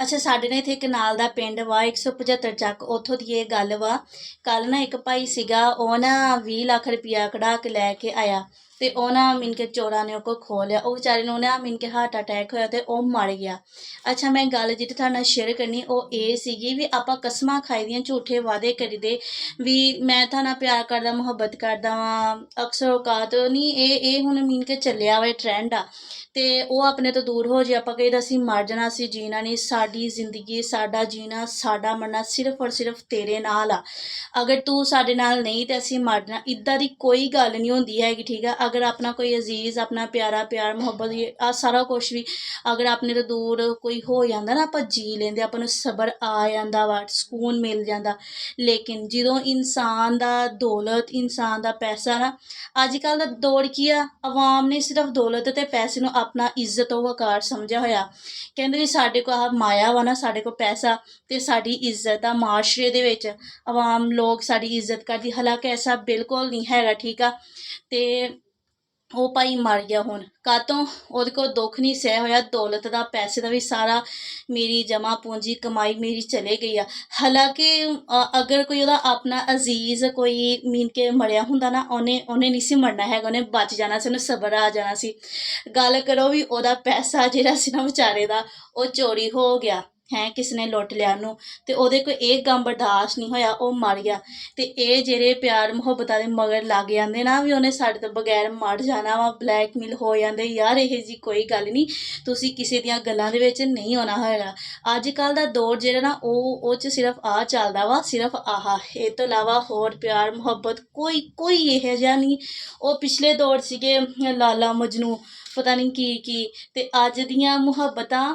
ਅੱਛਾ, ਸਾਡੇ ਨਾ ਇੱਥੇ ਇੱਕ ਨਾਲ ਦਾ ਪਿੰਡ ਵਾ 175 ਚੱਕ, ਉੱਥੋਂ ਦੀ ਇਹ ਗੱਲ ਵਾ। ਕੱਲ ਨਾ ਇੱਕ ਭਾਈ ਸੀਗਾ, ਉਹ ਨਾ 20 ਲੱਖ ਰੁਪਇਆ ਕਢਾ ਕੇ ਲੈ ਕੇ ਆਇਆ ਤੇ ਉਹ ਨਾ ਮਿਣ ਕੇ ਚੋਰਾਂ ਨੇ ਉਹ ਕੋ ਖੋਹ ਲਿਆ। ਉਹ ਵਿਚਾਰੇ ਨੂੰ ਨਾ ਮਿਣ ਕੇ ਹਾਰਟ ਅਟੈਕ ਹੋਇਆ ਤੇ ਉਹ ਮਰ ਗਿਆ। ਅੱਛਾ, ਮੈਂ ਗੱਲ ਜਿਹੜੀ ਤੁਹਾਡੇ ਨਾਲ ਸ਼ੇਅਰ ਕਰਨੀ ਉਹ ਇਹ ਸੀਗੀ ਵੀ ਆਪਾਂ ਕਸਮਾਂ ਖਾਈ ਦੀਆਂ, ਝੂਠੇ ਵਾਅਦੇ ਕਰੀਦੇ ਵੀ ਮੈਂ ਤੁਹਾਡੇ ਨਾਲ ਪਿਆਰ ਕਰਦਾ, ਮੁਹੱਬਤ ਕਰਦਾ ਵਾਂ, ਅਕਸਰ ਔਕਾਤ ਨਹੀਂ, ਇਹ ਹੁਣ ਮਿਣ ਕੇ ਚੱਲਿਆ ਵਾ, ਟਰੈਂਡ ਆ। ਤੇ ਉਹ ਆਪਣੇ ਤੋਂ ਦੂਰ ਹੋ ਜੇ, ਆਪਾਂ ਕਹੀਦਾ ਅਸੀਂ ਮਰ ਜਾਣਾ, ਅਸੀਂ ਜੀਣਾ ਨਹੀਂ। ਸਾਡੀ ਜ਼ਿੰਦਗੀ, ਸਾਡਾ ਜੀਣਾ, ਸਾਡਾ ਮਰਨਾ ਸਿਰਫ ਔਰ ਸਿਰਫ ਤੇਰੇ ਨਾਲ ਆ। ਅਗਰ ਤੂੰ ਸਾਡੇ ਨਾਲ ਨਹੀਂ ਤੇ ਅਸੀਂ ਮਰ ਜਾਣਾ। ਇੱਦਾਂ ਦੀ ਕੋਈ ਗੱਲ ਨਹੀਂ ਹੁੰਦੀ ਹੈਗੀ, ਠੀਕ ਆ। ਅਗਰ ਆਪਣਾ ਕੋਈ ਅਜ਼ੀਜ਼, ਆਪਣਾ ਪਿਆਰਾ, ਪਿਆਰ ਮੁਹੱਬਤ, ਆ ਸਾਰਾ ਕੁਛ ਵੀ ਅਗਰ ਆਪਣੇ ਤੋਂ ਦੂਰ ਕੋਈ ਹੋ ਜਾਂਦਾ ਨਾ, ਆਪਾਂ ਜੀ ਲੈਂਦੇ, ਆਪਾਂ ਨੂੰ ਸਬਰ ਆ ਜਾਂਦਾ ਵਾ, ਸਕੂਨ ਮਿਲ ਜਾਂਦਾ। ਲੇਕਿਨ ਜਦੋਂ ਇਨਸਾਨ ਦਾ ਦੌਲਤ, ਇਨਸਾਨ ਦਾ ਪੈਸਾ ਨਾ, ਅੱਜ ਕੱਲ੍ਹ ਦਾ ਦੌੜ ਕੀ ਆ, ਆਵਾਮ ਨੇ ਸਿਰਫ ਦੌਲਤ ਅਤੇ ਪੈਸੇ ਨੂੰ ਆਪਣਾ ਇੱਜ਼ਤ ਵਕਾਰ ਸਮਝਿਆ ਹੋਇਆ। ਕਹਿੰਦੇ ਵੀ ਸਾਡੇ ਕੋਲ ਆਹ ਮਾਇਆ ਵਾ ਨਾ, ਸਾਡੇ ਕੋਲ ਪੈਸਾ ਤੇ ਸਾਡੀ ਇੱਜ਼ਤ ਆ। ਮਾਸ਼ਰੇ ਦੇ ਵਿੱਚ ਆਵਾਮ ਲੋਕ ਸਾਡੀ ਇੱਜ਼ਤ ਕਰਦੀ, ਹਾਲਾਂਕਿ ਐਸਾ ਬਿਲਕੁਲ ਨਹੀਂ ਹੈਗਾ, ਠੀਕ ਆ। ਤੇ ਉਹ ਭਾਈ ਮਰ ਗਿਆ। ਹੁਣ ਕਾਹਤੋਂ? ਉਹਦੇ ਕੋਲ ਦੁੱਖ ਨਹੀਂ ਸਹਿ ਹੋਇਆ, ਦੌਲਤ ਦਾ, ਪੈਸੇ ਦਾ ਵੀ ਸਾਰਾ ਮੇਰੀ ਜਮ੍ਹਾਂ ਪੂੰਜੀ ਕਮਾਈ ਮੇਰੀ ਚਲੇ ਗਈ ਆ। ਹਾਲਾਂਕਿ ਅਗਰ ਕੋਈ ਉਹਦਾ ਆਪਣਾ ਅਜ਼ੀਜ਼ ਕੋਈ ਮੀਨ ਕੇ ਮਰਿਆ ਹੁੰਦਾ ਨਾ, ਉਹਨੇ ਨਹੀਂ ਸੀ ਮਰਨਾ ਹੈਗਾ, ਉਹਨੇ ਬਚ ਜਾਣਾ ਸੀ, ਉਹਨੂੰ ਸਬਰ ਆ ਜਾਣਾ ਸੀ। ਗੱਲ ਕਰੋ ਵੀ ਉਹਦਾ ਪੈਸਾ ਜਿਹੜਾ ਸੀ ਨਾ ਵਿਚਾਰੇ ਦਾ, ਉਹ ਚੋਰੀ ਹੋ ਗਿਆ ਹੈ, ਕਿਸ ਨੇ ਲੁੱਟ ਲਿਆ ਉਹਨੂੰ, ਤੇ ਉਹਦੇ ਕੋਈ ਇਹ ਗਮ ਬਰਦਾਸ਼ਤ ਨਹੀਂ ਹੋਇਆ, ਉਹ ਮਰ ਗਿਆ। ਤੇ ਇਹ ਜਿਹੜੇ ਪਿਆਰ ਮੁਹੱਬਤਾਂ ਦੇ ਮਗਰ ਲੱਗ ਜਾਂਦੇ ਨਾ ਵੀ ਉਹਨੇ ਸਾਡੇ ਤੋਂ ਬਗੈਰ ਮਰ ਜਾਣਾ ਵਾ, ਬਲੈਕਮੇਲ ਹੋ ਜਾਂਦੇ ਯਾਰ, ਇਹ ਜੀ ਕੋਈ ਗੱਲ ਨਹੀਂ। ਤੁਸੀਂ ਕਿਸੇ ਦੀਆਂ ਗੱਲਾਂ ਦੇ ਵਿੱਚ ਨਹੀਂ ਆਉਣਾ ਹੋਏਗਾ। ਅੱਜ ਕੱਲ੍ਹ ਦਾ ਦੌਰ ਜਿਹੜਾ ਨਾ, ਉਹ 'ਚ ਸਿਰਫ ਆਹ ਚੱਲਦਾ ਵਾ, ਸਿਰਫ ਆਹ, ਇਹ ਤੋਂ ਇਲਾਵਾ ਹੋਰ ਪਿਆਰ ਮੁਹੱਬਤ ਕੋਈ ਇਹੋ ਜਿਹਾ ਨਹੀਂ। ਉਹ ਪਿਛਲੇ ਦੌਰ ਸੀਗੇ ਲਾਲਾ ਮਜਨੂ, ਪਤਾ ਨਹੀਂ ਕੀ ਤੇ ਅੱਜ ਦੀਆਂ ਮੁਹੱਬਤਾਂ